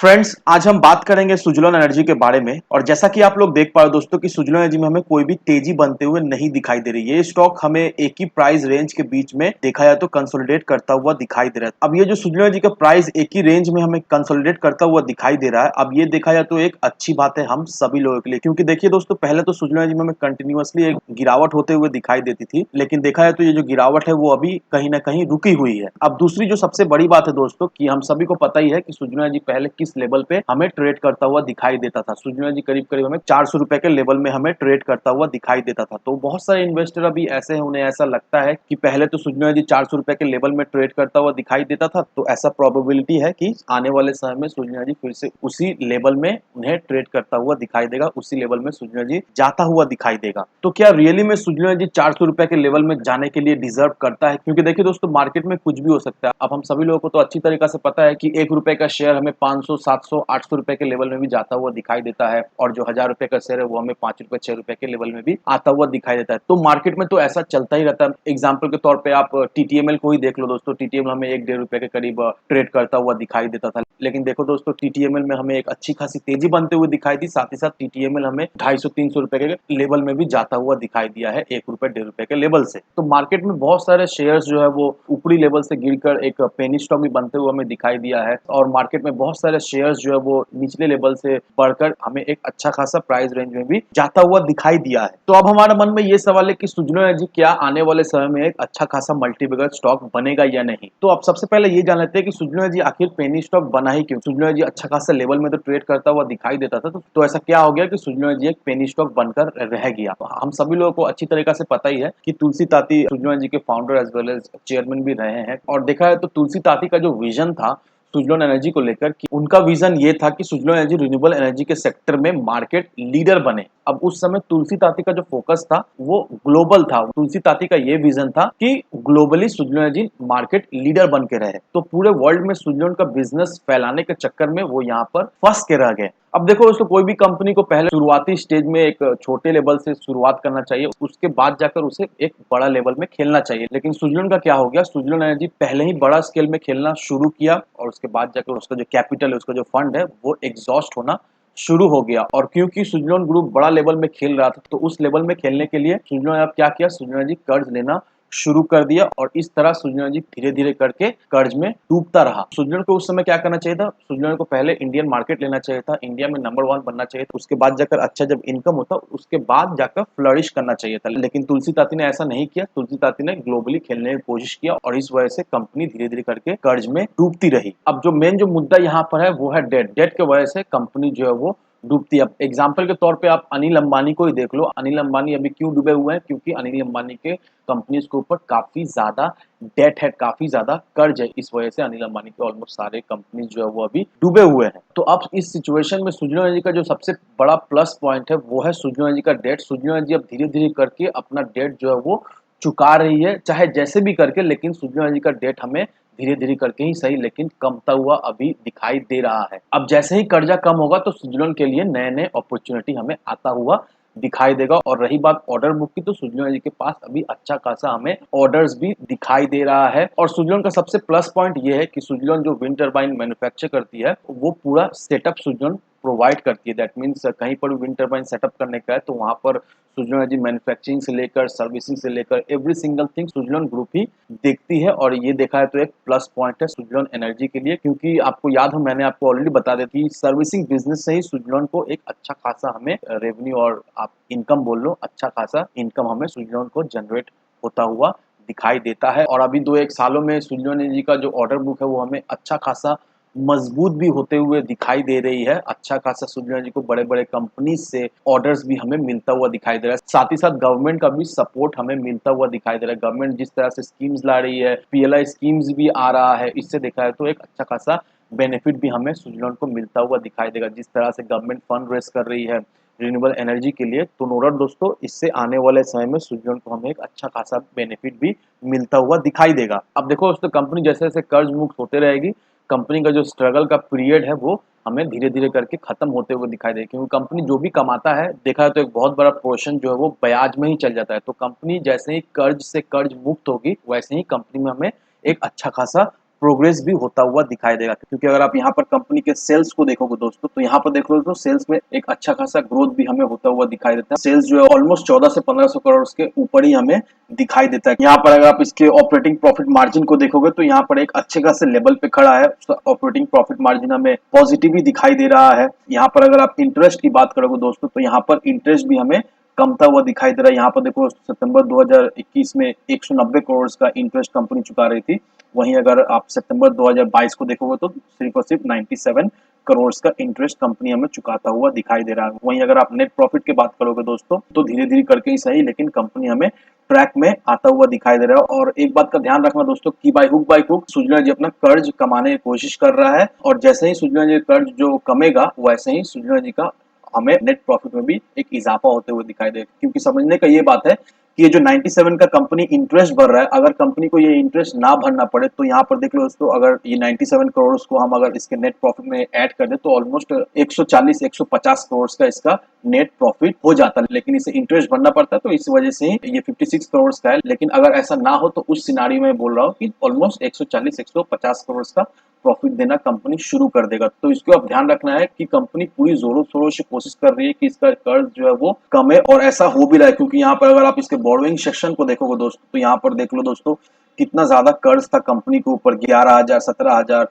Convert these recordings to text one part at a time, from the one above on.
Friends, आज हम बात करेंगे सुजलोन एनर्जी के बारे में। और जैसा कि आप लोग देख पा रहे हो दोस्तों कि सुजलोन एनर्जी में हमें कोई भी तेजी बनते हुए नहीं दिखाई दे रही है। ये स्टॉक हमें एक ही प्राइस रेंज के बीच में देखा जाए तो कंसोलिडेट करता हुआ दिखाई दे रहा है। अब ये जो सुजलोन एनर्जी का प्राइस एक ही रेंज में हमें कंसोलिडेट करता हुआ दिखाई दे रहा है, अब ये देखा जाए तो एक अच्छी बात है हम सभी लोगों के लिए। क्योंकि देखिए दोस्तों, पहले तो सुजलोन एनर्जी में हमें कंटिन्यूअसली एक गिरावट होते हुए दिखाई देती थी, लेकिन देखा जाए तो ये जो गिरावट है वो अभी कहीं ना कहीं रुकी हुई है। अब दूसरी जो सबसे बड़ी बात है दोस्तों कि हम सभी को पता ही है कि सुजलोन एनर्जी पहले किस लेवल पे हमें ट्रेड करता हुआ दिखाई देता था। सुजलोन एनर्जी करीब करीब हमें 400 रुपए के लेवल में हमें ट्रेड करता हुआ दिखाई देता था। तो बहुत सारे इन्वेस्टर अभी ऐसे हैं, उन्हें ऐसा लगता है कि पहले तो सुजलोन एनर्जी 400 रुपए के लेवल में ट्रेड करता हुआ दिखाई देता था, तो ऐसा प्रोबेबिलिटी है कि आने वाले समय में सुजलोन एनर्जी फिर से उसी लेवल में उन्हें ट्रेड करता हुआ दिखाई देगा, उसी लेवल में सुजलोन एनर्जी जाता हुआ दिखाई देगा। तो क्या रियली में सुजलोन एनर्जी 400 रुपए के लेवल में जाने के लिए डिजर्व करता है? क्योंकि देखिए दोस्तों, मार्केट में कुछ भी हो सकता है। अब हम सभी लोगों को तो अच्छी तरीके से पता है कि 1 रुपए का शेयर हमें 500, 700, 800 रुपए के लेवल में भी जाता हुआ दिखाई देता है, और जो 1000 रुपए का शेयर है वो हमें 5 रुपए, 6 रुपए के लेवल में भी आता हुआ दिखाई देता है। तो मार्केट में तो ऐसा चलता ही रहता है। एग्जाम्पल के तौर पे आप टीटीएमएल को ही देख लो दोस्तों। टीटीएमएल हमें 1-1.5 रुपए के करीब ट्रेड करता हुआ दिखाई देता था, लेकिन देखो दोस्तों, टीटीएमएल में हमें एक अच्छी खासी तेजी बनते हुए दिखाई दी। साथ ही साथ टीटीएमएल हमें 250-300 रुपए के लेवल में भी जाता हुआ दिखाई दिया है, 1 रुपए, 1.5 रुपए के लेवल से। तो मार्केट में बहुत सारे शेयर्स जो है वो ऊपरी लेवल से गिरकर एक पेनी स्टॉक भी बनते हुए हमें दिखाई दिया है, और मार्केट में बहुत सारे शेयर्स जो है वो निचले लेवल से बढ़कर हमें एक अच्छा खासा प्राइस रेंज में भी जाता हुआ दिखाई दिया है। तो अब हमारे मन में ये सवाल है कि सुजलोन एनर्जी क्या आने वाले समय में एक अच्छा खासा मल्टीबैगर स्टॉक बनेगा या नहीं। तो अब सबसे पहले ये जान लेते हैं कि सुजलोन एनर्जी आखिर पेनी स्टॉक बना ही क्यों। सुजलोन एनर्जी अच्छा खासा लेवल में तो ट्रेड करता हुआ दिखाई देता था, तो ऐसा क्या हो गया कि सुजलोन एनर्जी एक पेनी स्टॉक बनकर रह गया। तो हम सभी लोगों को अच्छी तरीके से पता ही है कि तुलसी ताती सुजलोन एनर्जी के founder as well as chairman भी रहे हैं, और देखा है तो तुलसी ताती का जो विजन था सुजलोन एनर्जी को लेकर, कि उनका विजन ये था कि सुजलोन एनर्जी रिन्यूएबल एनर्जी के सेक्टर में मार्केट लीडर बने। अब उस समय तुलसी ताती का जो फोकस था वो ग्लोबल था। तुलसी ताती का ये विजन था कि globally Suzlon energy market leader बन के रहे। तो पूरे वर्ल्ड में सुजलोन का बिजनेस फैलाने के चक्कर में वो यहाँ पर फंस के रह गए। अब देखो दोस्तों, कोई भी कंपनी को पहले शुरुआती स्टेज में एक छोटे लेवल से शुरुआत करना चाहिए, उसके बाद जाकर उसे एक बड़ा लेवल में खेलना चाहिए। लेकिन सुजलोन का क्या हो गया, सुजलोन एनर्जी पहले ही बड़ा स्केल में खेलना शुरू किया, और उसके बाद जाकर उसका जो कैपिटल है, उसका जो फंड है वो एग्जॉस्ट होना शुरू हो गया। और क्योंकि सुजलोन ग्रुप बड़ा लेवल में खेल रहा था, तो उस लेवल में खेलने के लिए सुजलोन ने अब क्या किया, सुजलोन एनर्जी कर्ज लेना शुरू कर दिया, और इस तरह सुजलोन एनर्जी धीरे धीरे करके कर्ज में डूबता रहा। सुजलोन को उस समय क्या करना चाहिए था, सुजलोन को पहले इंडियन मार्केट लेना चाहिए था, इंडिया में नंबर 1 बनना चाहिए था, उसके बाद जाकर अच्छा जब इनकम होता उसके बाद जाकर फ्लरिश करना चाहिए था। लेकिन तुलसी ताती ने ऐसा नहीं किया। तुलसी ताती ने ग्लोबली खेलने की कोशिश किया, और इस वजह से कंपनी धीरे धीरे करके कर्ज में डूबती रही। अब जो मेन जो मुद्दा यहाँ पर है वो है डेट। डेट की वजह से कंपनी जो है वो डूबती है। अब एग्जाम्पल के तौर पे आप अनिल अंबानी को ही देख लो। अनिल अंबानी अभी क्यों डूबे हुए हैं, क्योंकि अनिल अंबानी के कंपनीज के ऊपर काफी ज्यादा डेट है, काफी ज्यादा कर्ज है। इस वजह से अनिल अंबानी के ऑलमोस्ट सारे कंपनीज जो है वो अभी डूबे हुए हैं। तो अब इस सिचुएशन में सुजलोन एनर्जी का जो सबसे बड़ा प्लस पॉइंट है वो है सुजलोन एनर्जी का डेट। सुजलोन एनर्जी अब धीरे धीरे करके अपना डेट जो है वो चुका रही है, चाहे जैसे भी करके, लेकिन सुजलोन एनर्जी का डेट हमें धीरे धीरे करके ही सही लेकिन कमता हुआ अभी दिखाई दे रहा है। अब जैसे ही कर्जा कम होगा तो सुजलोन के लिए नए नए अपॉर्चुनिटी हमें आता हुआ दिखाई देगा। और रही बात ऑर्डर बुक की, तो सुजलोन एनर्जी के पास अभी अच्छा खासा हमें ऑर्डर्स भी दिखाई दे रहा है। और सुजलोन का सबसे प्लस पॉइंट ये है कि सुजलोन जो विंड टरबाइन मैन्युफैक्चर करती है वो पूरा सेटअप सुजलोन प्रोवाइड करती है। दैट मीन्स कहीं पर विंड टरबाइन सेटअप करने का है तो वहां पर सुजलोन एनर्जी मैन्युफैक्चरिंग से लेकर सर्विसिंग से लेकर every single thing Suzlon group ही देखती है। और ये देखा है तो एक प्लस पॉइंट है सुजलोन एनर्जी के लिए, क्योंकि आपको याद हो मैंने आपको ऑलरेडी बता दिया कि सर्विसिंग बिजनेस से ही सुजलोन को एक अच्छा खासा हमें रेवेन्यू, और आप इनकम बोल लो, अच्छा खासा इनकम हमें सुजलोन को जनरेट होता हुआ दिखाई देता है। और अभी 2-1 सालों में सुजलोन एनर्जी का जो ऑर्डर बुक है वो हमें अच्छा खासा मजबूत भी होते हुए दिखाई दे रही है। अच्छा खासा सुजलोन एनर्जी को बड़े बड़े कंपनी से ऑर्डर्स भी हमें मिलता हुआ दिखाई दे रहा है। साथ ही साथ गवर्नमेंट का भी सपोर्ट हमें मिलता हुआ दिखाई दे रहा है। गवर्नमेंट जिस तरह से स्कीम्स ला रही है, पीएलआई स्कीम्स भी आ रहा है, इससे देखा है तो एक अच्छा खासा बेनिफिट भी हमें सुजलोन को मिलता हुआ दिखाई देगा। जिस तरह से गवर्नमेंट फंड रेस कर रही है रिन्यूएबल एनर्जी के लिए, तो नो डाउट दोस्तों इससे आने वाले समय में सुजलोन को हमें एक अच्छा खासा बेनिफिट भी मिलता हुआ दिखाई देगा। अब देखो दोस्तों, कंपनी जैसे जैसे कर्ज मुक्त होते रहेगी, कंपनी का जो स्ट्रगल का पीरियड है वो हमें धीरे धीरे करके खत्म होते हुए दिखाई देगा। क्योंकि कंपनी जो भी कमाता है, देखा है तो एक बहुत बड़ा पोर्शन जो है वो ब्याज में ही चल जाता है। तो कंपनी जैसे ही कर्ज से कर्ज मुक्त होगी, वैसे ही कंपनी में हमें एक अच्छा खासा प्रोग्रेस भी होता हुआ दिखाई देगा, क्योंकि अगर आप यहाँ पर कंपनी के सेल्स को देखोगे दोस्तों, तो यहाँ पर देख लो तो सेल्स में एक अच्छा खासा ग्रोथ भी हमें होता हुआ दिखाई देता है। सेल्स जो है ऑलमोस्ट 14 से 1500 करोड़ के ऊपर ही हमें दिखाई देता है। यहाँ पर अगर आप इसके ऑपरेटिंग प्रॉफिट मार्जिन को देखोगे तो यहाँ पर एक अच्छे खासे लेवल पे खड़ा है। उसका ऑपरेटिंग प्रॉफिट मार्जिन हमें पॉजिटिव ही दिखाई दे रहा है। यहाँ पर अगर आप इंटरेस्ट की बात करोगे दोस्तों, तो यहाँ पर इंटरेस्ट भी हमें कमता हुआ दिखाई दे रहा है। यहाँ पर देखो सितंबर 2021 में 190 करोड़ का इंटरेस्ट कंपनी चुका रही थी, वहीं अगर आप सितंबर 2022 को देखोगे तो सिर्फ और सिर्फ 97 करोड़ का इंटरेस्ट कंपनी हमें चुकाता हुआ दिखाई दे रहा है। वहीं अगर आप नेट प्रॉफिट की बात करोगे दोस्तों, तो धीरे धीरे करके ही सही, लेकिन कंपनी हमें ट्रैक में आता हुआ दिखाई दे रहा है। और एक बात का ध्यान रखना दोस्तों कि बाय हुक सुजला जी अपना कर्ज कमाने की कोशिश कर रहा है, और जैसे ही सुजला जी कर्ज जो कमेगा वैसे ही सुजला जी का हमें नेट प्रॉफिट में भी एक इजाफा होते हुए दिखाई देगा। क्योंकि समझने का ये बात है कि ये जो 97 का कंपनी इंटरेस्ट भर रहा है, अगर कंपनी को ये इंटरेस्ट ना भरना पड़े तो यहाँ पर देख लो दोस्तों, अगर ये 97 करोड़ को हम अगर इसके नेट प्रॉफिट में ऐड कर दे तो ऑलमोस्ट 140-150 करोड़ का इसका नेट प्रॉफिट हो जाता है। लेकिन इसे इंटरेस्ट भरना पड़ता है, तो इस वजह से ही ये 56 करोड़ का है। लेकिन अगर ऐसा ना हो तो उस सिनारियो में बोल रहा हूँ कि ऑलमोस्ट 140-150 करोड़ का प्रॉफिट देना कंपनी शुरू कर देगा। तो इसको अब ध्यान रखना है कि कंपनी पूरी जोरों शोरों से कोशिश कर रही है कि इसका कर्ज जो है वो कम है, और ऐसा हो भी रहा है। क्योंकि यहाँ पर अगर आप इसके बोरोइंग सेक्शन को देखोगे दोस्तों, तो यहाँ पर देख लो दोस्तों कितना ज्यादा कर्ज था कंपनी के ऊपर, 11,000, 17,000,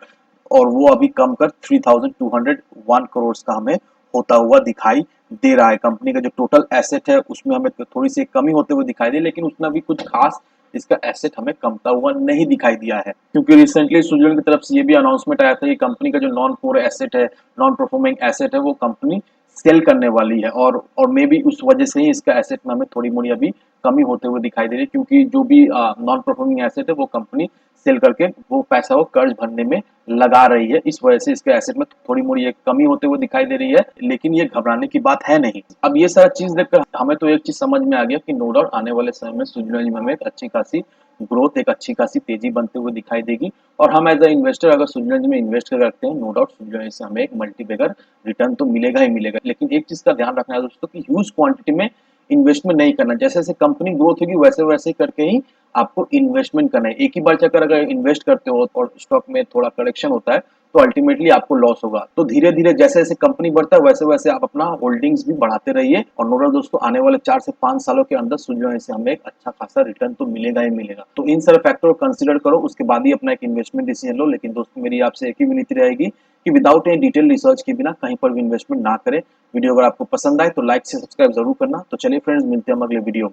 और वो अभी कम कर 3,201 करोड़ का हमें होता हुआ दिखाई दे रहा है। कंपनी का जो टोटल एसेट है उसमें हमें थोड़ी सी कमी होते हुए दिखाई दी, लेकिन उतना भी कुछ खास इसका एसेट हमें कमता हुआ नहीं दिखाई दिया है। क्योंकि रिसेंटली स्विट्जरलैंड की तरफ से ये भी अनाउंसमेंट आया था कि कंपनी का जो नॉन कोर एसेट है, नॉन परफॉर्मिंग एसेट है, वो कंपनी सेल करने वाली है, और मे बी उस वजह से ही इसका एसेट में हमें थोड़ी मोड़ी अभी कमी होते हुए दिखाई दे रही है। क्योंकि जो भी नॉन परफॉर्मिंग एसेट है वो कंपनी सेल करके वो पैसा वो कर्ज भरने में लगा रही है। इस वजह से इसके एसेट में थोड़ी मोड़ी एक कमी होते हुए दिखाई दे रही है, लेकिन ये घबराने की बात है नहीं। अब ये सारा चीज देखकर हमें तो एक चीज समझ में आ गया कि नो डाउट आने वाले समय में स्विट्जरलैंड में हमें एक अच्छी खासी ग्रोथ, एक अच्छी खासी तेजी बनते हुए दिखाई देगी। और हम एज अ इन्वेस्टर अगर स्विट्जरलैंड में इन्वेस्ट करते हैं, नो डाउट स्विट्जरलैंड से हमें एक मल्टीबैगर रिटर्न तो मिलेगा ही मिलेगा। लेकिन एक चीज का ध्यान रखना है दोस्तों कि ह्यूज क्वांटिटी में इन्वेस्टमेंट नहीं करना। जैसे जैसे कंपनी ग्रोथ होगी वैसे वैसे करके ही आपको इन्वेस्टमेंट करना है। एक ही बार चक्कर अगर इन्वेस्ट करते हो और स्टॉक में थोड़ा करेक्शन होता है तो अल्टीमेटली आपको लॉस होगा। तो धीरे धीरे जैसे जैसे कंपनी बढ़ता है वैसे वैसे आप अपना होल्डिंग्स भी बढ़ाते रहिए, और नोडल दोस्तों आने वाले 4 से 5 सालों के अंदर स्विट्जरलैंड से हमें एक अच्छा खासा रिटर्न तो मिलेगा ही मिलेगा। तो इन सारे फैक्टर को कंसिडर करो, उसके बाद ही अपना एक इन्वेस्टमेंट डिसीजन लो। लेकिन दोस्तों मेरी आपसे एक ही विनती रहेगी कि विदाउट एनी डिटेल रिसर्च के बिना कहीं पर भी इन्वेस्टमेंट ना करें। वीडियो अगर आपको पसंद आए तो लाइक से सब्सक्राइब जरूर करना। तो चलिए फ्रेंड्स, मिलते हैं हम अगले वीडियो में।